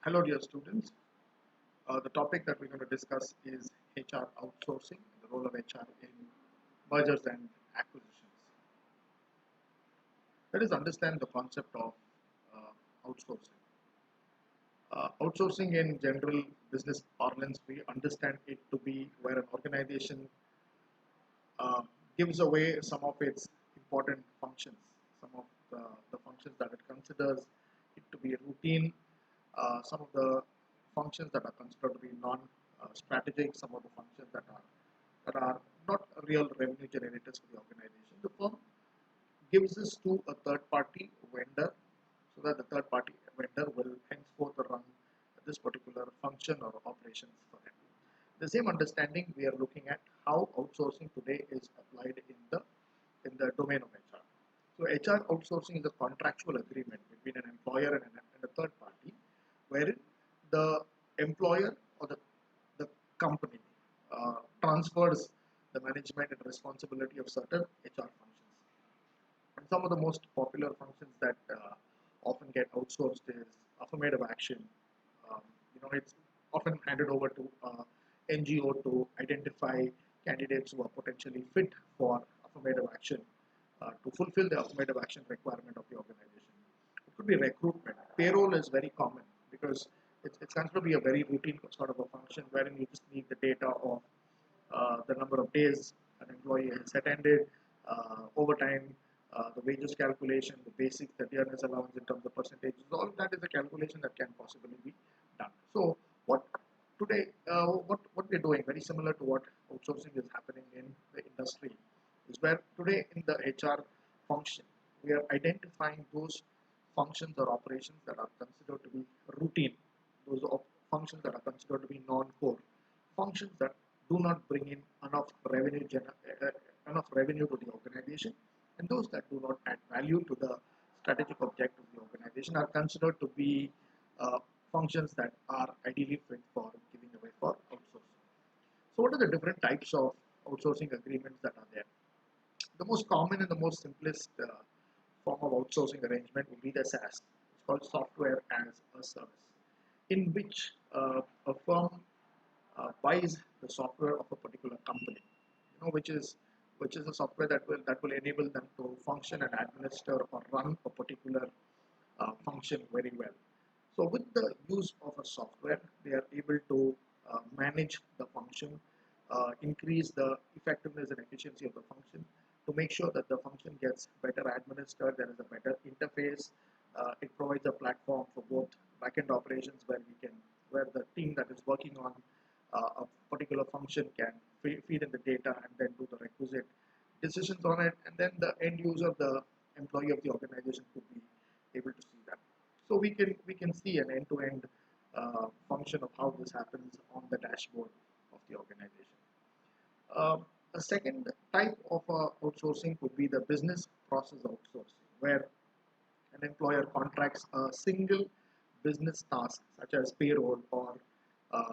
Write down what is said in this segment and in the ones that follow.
Hello, dear students. The topic that we're going to discuss is HR outsourcing, the role of HR in mergers and acquisitions. Let us understand the concept of outsourcing. Outsourcing in general business parlance, we understand it to be where an organization uh, gives away some of its important functions, some of the functions that it considers it to be routine, some of the functions that are considered to be non-strategic, some of the functions that are not real revenue generators for the organization. The firm gives this to a third-party vendor so that the third-party vendor will henceforth run this particular function or operations for them. The same understanding we are looking at how outsourcing today is applied in the domain of HR. So HR outsourcing is a contractual agreement between an employer and a third party, wherein the employer or the company transfers the management and responsibility of certain HR functions. And some of the most popular functions that often get outsourced is affirmative action. Um, it's often handed over to NGO to identify candidates who are potentially fit for affirmative action to fulfill the affirmative action requirement of the organization. It could be recruitment. Payroll is very common because it's considered to be a very routine sort of a function wherein you just need the data of the number of days an employee has attended, overtime, the wages calculation, the basic, the dearness allowance in terms of percentages. All of that is a calculation that can possibly be done. So what today, what we're doing, very similar to what outsourcing is happening in the industry, is where today in the HR function, we are identifying those functions or operations that are considered to be routine, those functions that are considered to be non-core, functions that do not bring in enough revenue to the organization, and those that do not add value to the strategic objective of the organization are considered to be uh, functions that are ideally fit for giving away for outsourcing. So, what are the different types of outsourcing agreements that are there? The most common and the most simplest form of outsourcing arrangement would be the SaaS. It's called software as a service, in which a firm buys the software of a particular company, which is a software that will enable them to function and administer or run a particular function very well. So with the use of a software, they are able to manage the function, increase the effectiveness and efficiency of the function to make sure that the function gets better administered, there is a better interface. It provides a platform for both backend operations where the team that is working on a particular function can feed in the data and then do the requisite decisions on it, and then the end user, the employee of the organization, could be able to see that. So we can see an end-to-end function of how this happens on the dashboard of the organization. A second type of outsourcing could be the business process outsourcing, where an employer contracts a single business task such as payroll or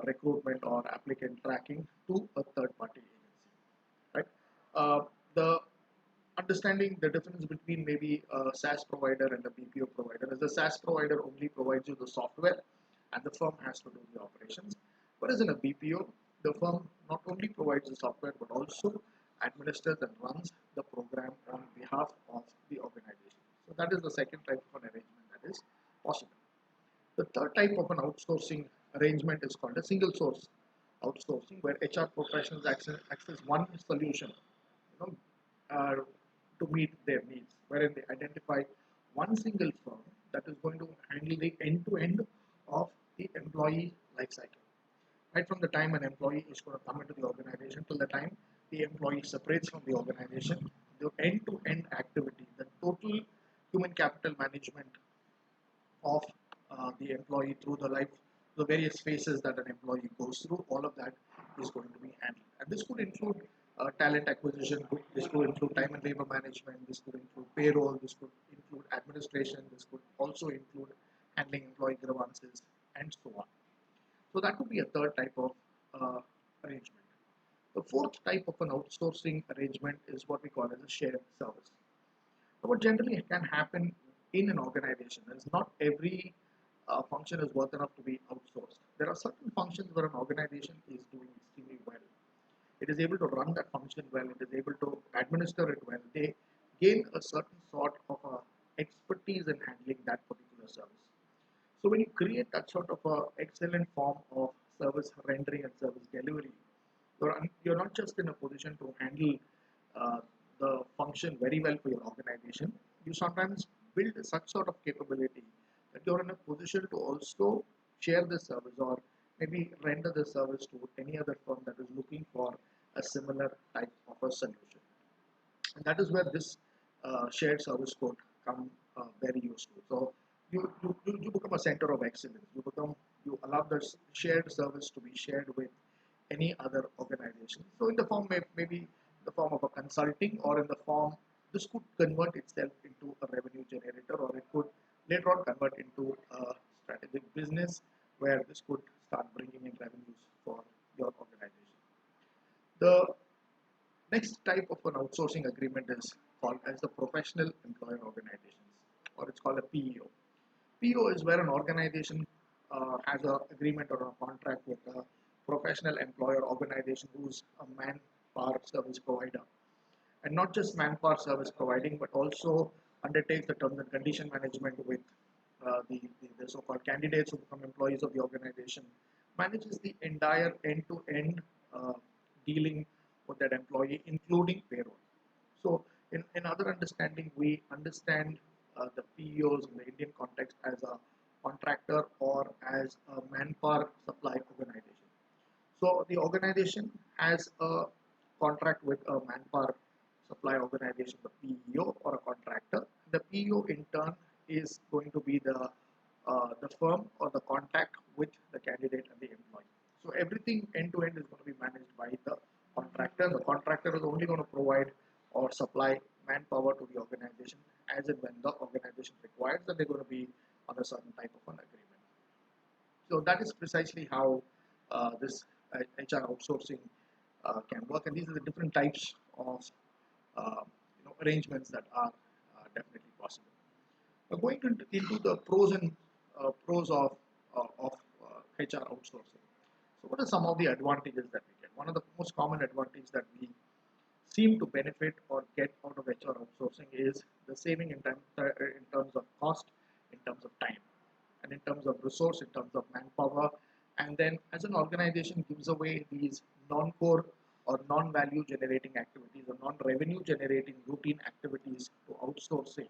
recruitment or applicant tracking to a third party agency, right? The understanding the difference between maybe a SaaS provider and a BPO provider is the SaaS provider only provides you the software and the firm has to do the operations. Whereas in a BPO, the firm not only provides the software but also administers and runs the program on behalf of the organization. So that is the second type of an arrangement that is possible. The third type of an outsourcing arrangement is called a single source outsourcing, where HR professionals access one solution, you know, to meet their needs, wherein they identify one single firm that is going to handle the end-to-end of the employee life cycle. Right from the time an employee is going to come into the organization till the time the employee separates from the organization, the end-to-end activity, the total human capital management of the employee through the various phases that an employee goes through, all of that is going to be handled. And this could include talent acquisition, this could include time and labor management, this could include payroll, this could include administration, this could also include handling employee grievances, and so on. So that could be a third type of arrangement. The fourth type of an outsourcing arrangement is what we call as a shared service. So what generally can happen in an organization is not every function is worth enough to be outsourced. There are certain functions where an organization is doing extremely well. It is able to run that function well. It is able to administer it well. They gain a certain sort of expertise in handling that particular service. So when you create that sort of a excellent form of service rendering and service delivery, you're not just in a position to handle uh, the function very well for your organization. You sometimes build such sort of capability that you're in a position to also share the service or maybe render the service to any other firm that is looking for a similar type of a solution. And that is where this shared service code come very useful. So you become a center of excellence. You allow the shared service to be shared with any other organization. So in the form maybe the form of a consulting or in the form this could convert itself into a revenue generator or it could later on convert into a strategic business where this could start bringing in revenues for your organization. The next type of an outsourcing agreement is called as the professional employer organizations, or it's called a PEO. PEO is where an organization has an agreement or a contract with a professional employer organization who's a manpower service provider. And not just manpower service providing, but also undertakes the terms and condition management with the so-called candidates who become employees of the organization, manages the entire end-to-end dealing with that employee, including payroll. So, in other understanding, we understand the PEOs in the Indian context as a contractor or as a manpower supply organization. So the organization has a contract with a manpower supply organization, the PEO or a contractor. The PEO in turn is going to be the firm or the contact with the candidate and the employee. So everything end to end is going to be managed by the contractor. The contractor is only going to provide or supply manpower to the organization as and when the organization requires that they're going to be on a certain type of an agreement. So that is precisely how this HR outsourcing can work, and these are the different types of arrangements that are definitely possible. Going into the pros of HR outsourcing. So, what are some of the advantages that we get? One of the most common advantages that we seem to benefit or get out of HR outsourcing is the saving in terms of cost, in terms of time, and in terms of resource, in terms of manpower, and then as an organization gives away these non-core or non-value generating activities or non-revenue generating routine activities to outsourcing,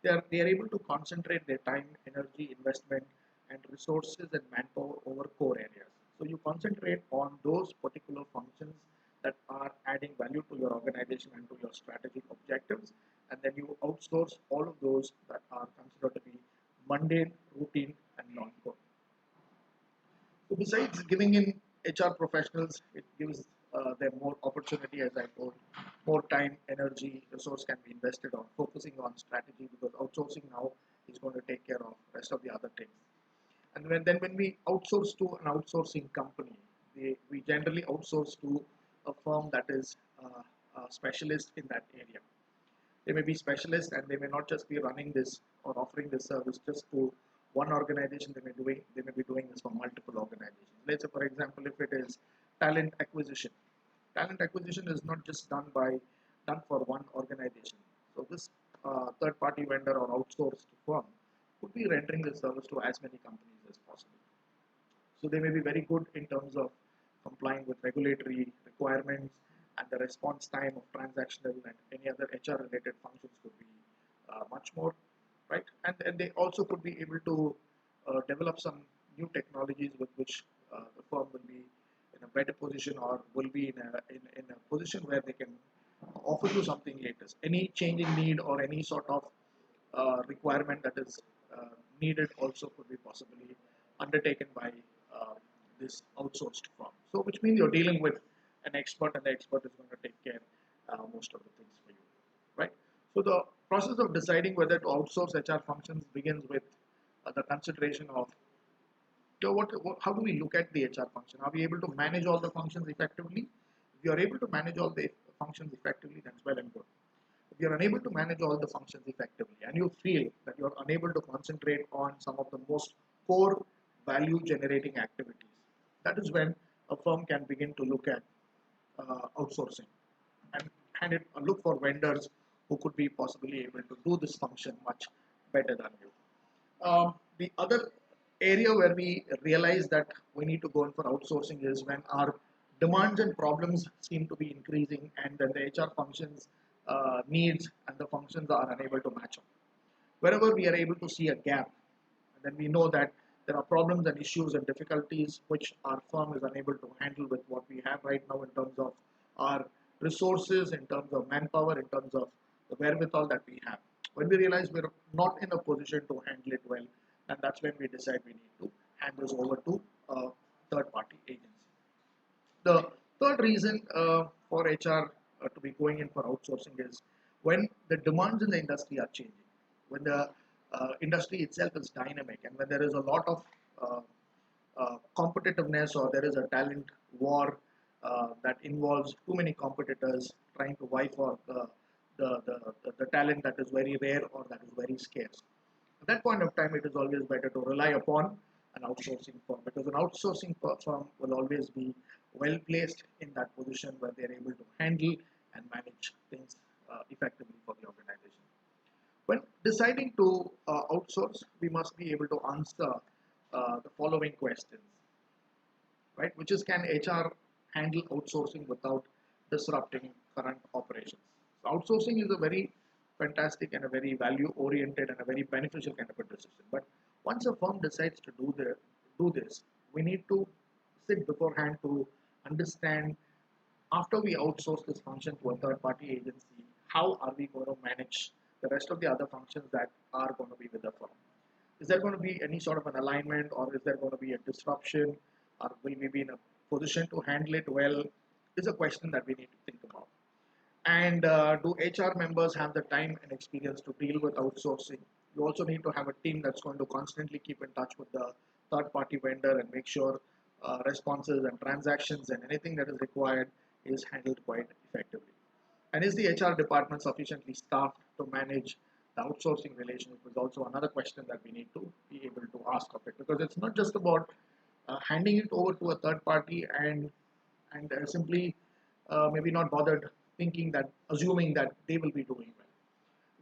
they are able to concentrate their time, energy, investment, and resources and manpower over core areas. So you concentrate on those particular functions that are adding value to your organization and to your strategic objectives, and then you outsource all of those that are considered to be mundane, routine, and non-core. So besides giving in HR professionals, it gives them more opportunity, as I told, more time, energy, resource can be invested on focusing on strategy because outsourcing now is going to take care of rest of the other things. And when we outsource to an outsourcing company, we generally outsource to a firm that is a specialist in that area. They may be specialists and they may not just be running this or offering this service just to one organization. They may be doing this for multiple organizations. Let's say, for example, if it is talent acquisition, talent acquisition is not just done for one organization. So this third party vendor or outsourced firm could be rendering this service to as many companies as possible. So they may be very good in terms of complying with regulatory requirements, and the response time of transactional and any other HR related functions could be much more, right? And they also could be able to develop some new technologies with which the firm will be in a better position or will be in a position where they can offer you something latest. Any changing need or any sort of requirement that is needed also could be possibly undertaken by uh, this outsourced firm. So, which means you're dealing with an expert, and the expert is going to take care most of the things for you, right? So, the process of deciding whether to outsource HR functions begins with the consideration of how do we look at the HR function? Are we able to manage all the functions effectively? If you are able to manage all the functions effectively, that's well and good. If you're unable to manage all the functions effectively and you feel that you're unable to concentrate on some of the most core value generating activities. That is when a firm can begin to look at outsourcing and, look for vendors who could be possibly able to do this function much better than you. The other area where we realize that we need to go in for outsourcing is when our demands and problems seem to be increasing and then the HR functions needs and the functions are unable to match up. Wherever we are able to see a gap, then we know that there are problems and issues and difficulties which our firm is unable to handle with what we have right now in terms of our resources, in terms of manpower, in terms of the wherewithal that we have. When we realize we're not in a position to handle it well, and that's when we decide we need to hand this over to a third party agency. The third reason for HR to be going in for outsourcing is when the demands in the industry are changing, when the industry itself is dynamic, and when there is a lot of competitiveness or there is a talent war that involves too many competitors trying to vie for the talent that is very rare or that is very scarce. At that point of time, it is always better to rely upon an outsourcing firm because an outsourcing firm will always be well placed in that position where they're able to handle and manage things effectively for the organization. When deciding to outsource, we must be able to answer the following questions, right? Which is, can HR handle outsourcing without disrupting current operations? So outsourcing is a very fantastic and a very value oriented and a very beneficial kind of a decision. But once a firm decides to do this, we need to sit beforehand to understand after we outsource this function to a third party agency, how are we going to manage the rest of the other functions that are going to be with the firm? Is there going to be any sort of an alignment or is there going to be a disruption or will we be in a position to handle it well? Is a question that we need to think about. And do HR members have the time and experience to deal with outsourcing? You also need to have a team that's going to constantly keep in touch with the third party vendor and make sure responses and transactions and anything that is required is handled quite effectively. And is the HR department sufficiently staffed to manage the outsourcing relationship is also another question that we need to be able to ask of it, because it's not just about handing it over to a third party and simply maybe not bothered thinking that assuming that they will be doing well.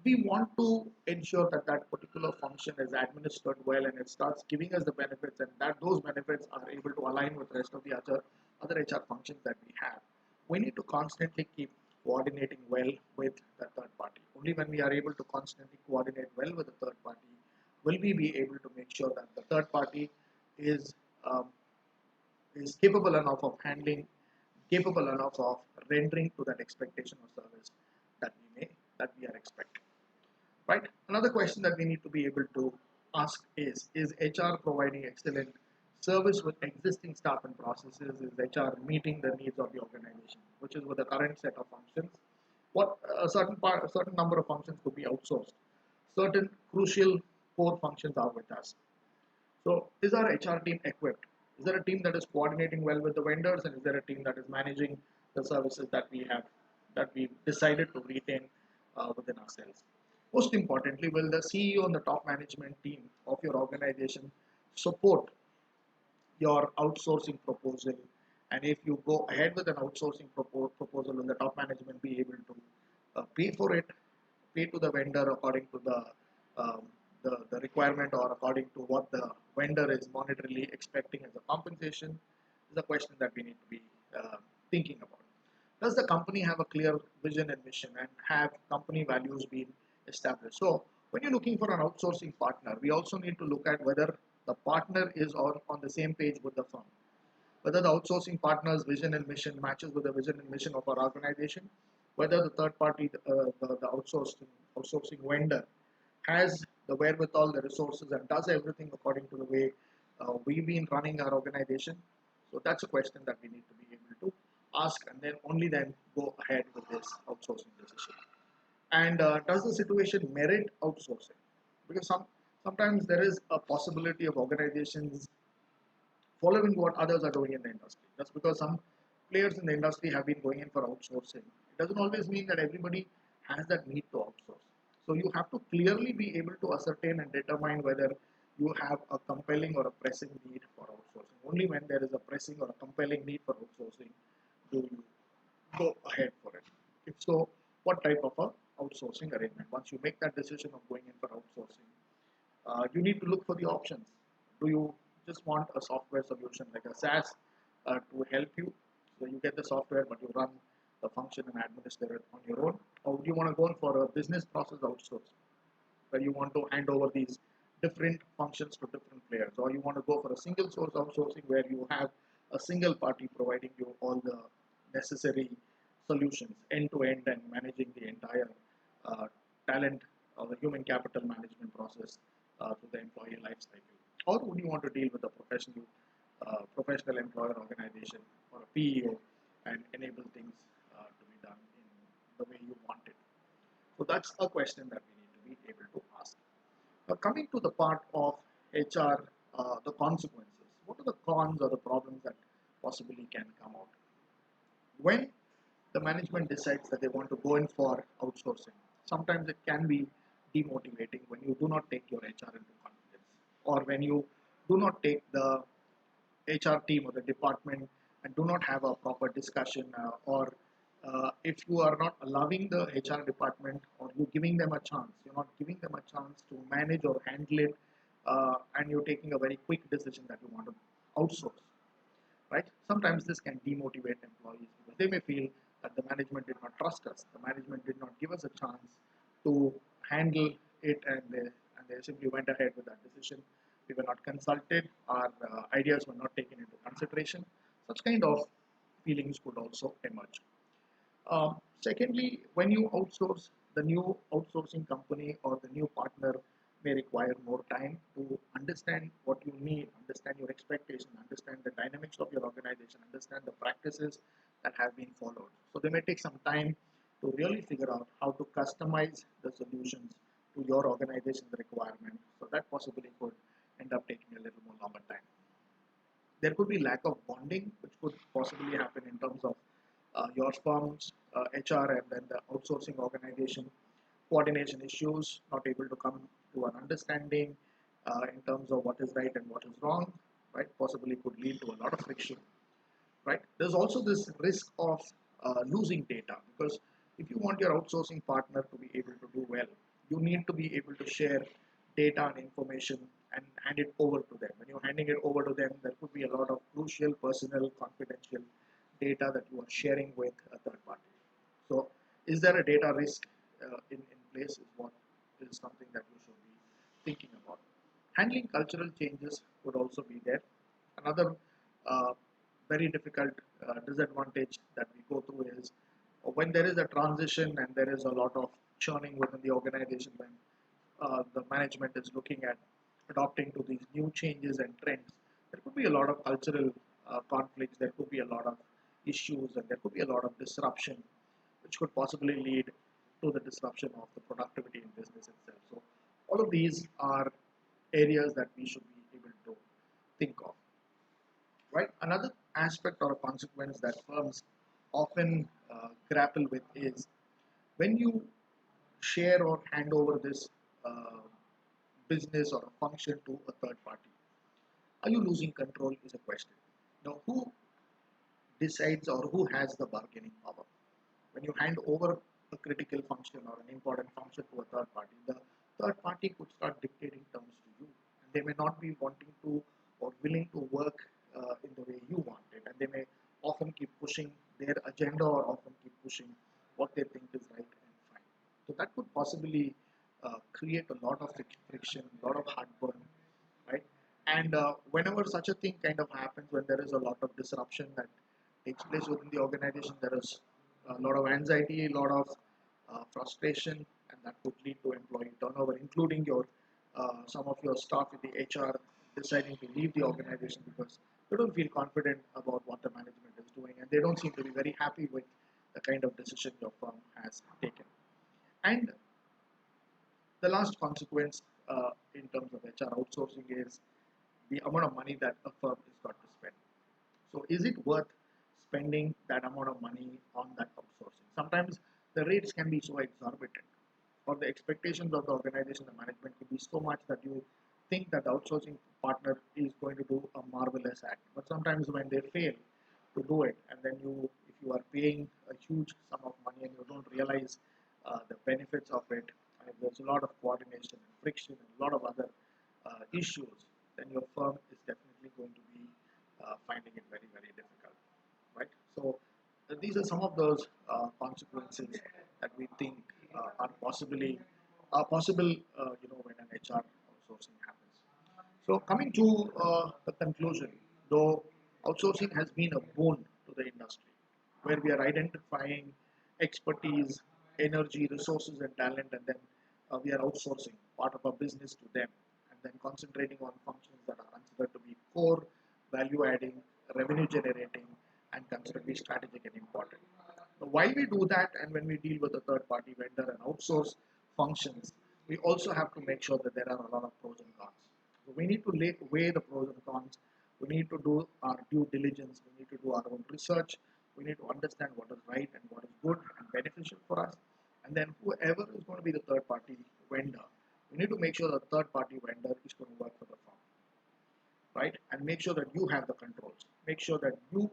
We want to ensure that that particular function is administered well and it starts giving us the benefits and that those benefits are able to align with the rest of the other HR functions that we have. We need to constantly keep coordinating well with the third party. Only when we are able to constantly coordinate well with the third party will we be able to make sure that the third party is um, is capable enough of handling, capable enough of rendering to that expectation of service that we are expecting. Right? Another question that we need to be able to ask is HR providing excellent service with existing staff and processes? Is HR meeting the needs of the organization, which is with the current set of functions? What a certain number of functions could be outsourced. Certain crucial core functions are with us. So is our HR team equipped? Is there a team that is coordinating well with the vendors, and is there a team that is managing the services that we have, that we decided to retain within ourselves? Most importantly, will the CEO and the top management team of your organization support your outsourcing proposal? And if you go ahead with an outsourcing proposal, will the top management be able to pay for it, pay to the vendor according to um, the requirement or according to what the vendor is monetarily expecting as a compensation? Is a question that we need to be thinking about. Does the company have a clear vision and mission, and have company values been established? So when you're looking for an outsourcing partner, we also need to look at whether the partner is on the same page with the firm, whether the outsourcing partner's vision and mission matches with the vision and mission of our organization, whether the third party, the outsourcing vendor has the wherewithal, the resources, and does everything according to the way we've been running our organization. So that's a question that we need to be able to ask, and then only then go ahead with this outsourcing decision. And does the situation merit outsourcing? Because sometimes there is a possibility of organizations following what others are doing in the industry. Just because some players in the industry have been going in for outsourcing, it doesn't always mean that everybody has that need to outsource. So you have to clearly be able to ascertain and determine whether you have a compelling or a pressing need for outsourcing. Only when there is a pressing or a compelling need for outsourcing do you go ahead for it. If so, what type of a outsourcing arrangement? Once you make that decision of going in for outsourcing, you need to look for the options. Do you just want a software solution like a SaaS to help you? So you get the software, but you run the function and administer it on your own, or do you want to go in for a business process outsourcing, where you want to hand over these different functions to different players, or you want to go for a single source outsourcing where you have a single party providing you all the necessary solutions end to end and managing the entire uh, talent or the human capital management process to the employee life cycle, or would you want to deal with a professional employer organization or a PEO and enable things to be done in the way you want it? So that's a question that we need to be able to ask. Now, coming to the part of HR, the consequences. What are the cons or the problems that possibly can come out when the management decides that they want to go in for outsourcing? Sometimes it can be demotivating when you do not take your HR into confidence, or when you do not take the HR team or the department and do not have a proper discussion, or if you are not allowing the HR department or you giving them a chance, you're not giving them a chance to manage or handle it, and you're taking a very quick decision that you want to outsource, right? Sometimes this can demotivate employees because they may feel that the management did not trust us, the management did not give us a chance to handle it, and they simply went ahead with that decision. We were not consulted, our ideas were not taken into consideration. Such kind of feelings could also emerge. Secondly, when you outsource, the new outsourcing company or the new partner may require more time to understand what you need, understand your expectation, understand the dynamics of your organization, understand the practices that have been followed. So they may take some time to really figure out how to customize the solutions to your organization's requirement. So that possibly could end up taking a little more longer time. There could be lack of bonding, which could possibly happen in terms of your firm's HR and then the outsourcing organization, coordination issues, not able to come to an understanding in terms of what is right and what is wrong, right? Possibly could lead to a lot of friction, right? There's also this risk of losing data, because if you want your outsourcing partner to be able to do well, you need to be able to share data and information and hand it over to them. When you're handing it over to them, there could be a lot of crucial, personal, confidential data that you are sharing with a third party. So, is there a data risk in place? Is what is something that you should be thinking about. Handling cultural changes would also be there. Another uh, very difficult disadvantage that we go through is when there is a transition and there is a lot of churning within the organization, when the management is looking at adopting to these new changes and trends, there could be a lot of cultural conflicts, there could be a lot of issues, and there could be a lot of disruption, which could possibly lead to the disruption of the productivity in business itself. So, all of these are areas that we should be able to think of, right? Another aspect or a consequence that firms often grapple with is when you share or hand over this uh, business or a function to a third party. Are you losing control is a question. Now, who decides or who has the bargaining power? When you hand over a critical function or an important function to a third party, the third party could start dictating terms to you. And they may not be wanting to or willing to work in the way you want it. And they may often keep pushing their agenda or often keep pushing what they think is right and fine. So that could possibly create a lot of friction, a lot of heartburn, right? And whenever such a thing kind of happens, when there is a lot of disruption that takes place within the organization, there is a lot of anxiety, a lot of frustration, and that could lead to employee turnover, including your some of your staff in the HR deciding to leave the organization because they don't feel confident about what the management is doing, and they don't seem to be very happy with the kind of decision your firm has taken. And the last consequence in terms of HR outsourcing is the amount of money that a firm is got to spend. So is it worth spending that amount of money on that outsourcing? Sometimes the rates can be so exorbitant, or the expectations of the organization, the management could be so much that you think that the outsourcing partner is going to do a marvelous act. But sometimes when they fail to do it, and then if you are paying a huge sum of money and you don't realize the benefits of it, and there's a lot of coordination and friction and a lot of other issues, then your firm is definitely going to be finding it very, very difficult, right? So these are some of those consequences that we think are possible, when an HR outsourcing happens. So coming to the conclusion, though outsourcing has been a boon to the industry, where we are identifying expertise, energy, resources, and talent, and then we are outsourcing part of our business to them, and then concentrating on functions that are considered to be core, value adding, revenue generating, and considered to be strategic and important. So while we do that, and when we deal with a third party vendor and outsource functions, we also have to make sure that there are a lot of pros and cons. So we need to weigh the pros and cons. We need to do our due diligence. We need to do our own research. We need to understand what is right and what is good and beneficial for us. And then whoever is going to be the third party vendor, we need to make sure the third party vendor is going to work for the firm, right? And make sure that you have the controls. Make sure that you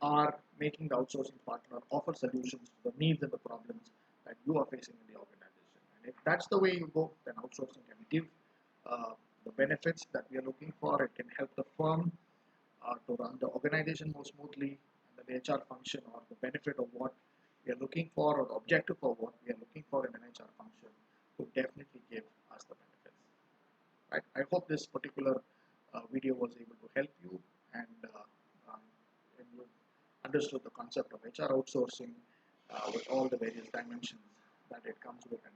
are making the outsourcing partner offer solutions to the needs and the problems that you are facing in the organization. And if that's the way you go, then outsourcing can give the benefits that we are looking for. It can help the firm to run the organization more smoothly, and the HR function or the benefit of what we are looking for or the objective of what we are looking for in an HR function would definitely give us the benefits. Right? I hope this particular video was able to help you, and you understood the concept of HR outsourcing with all the various dimensions that it comes with and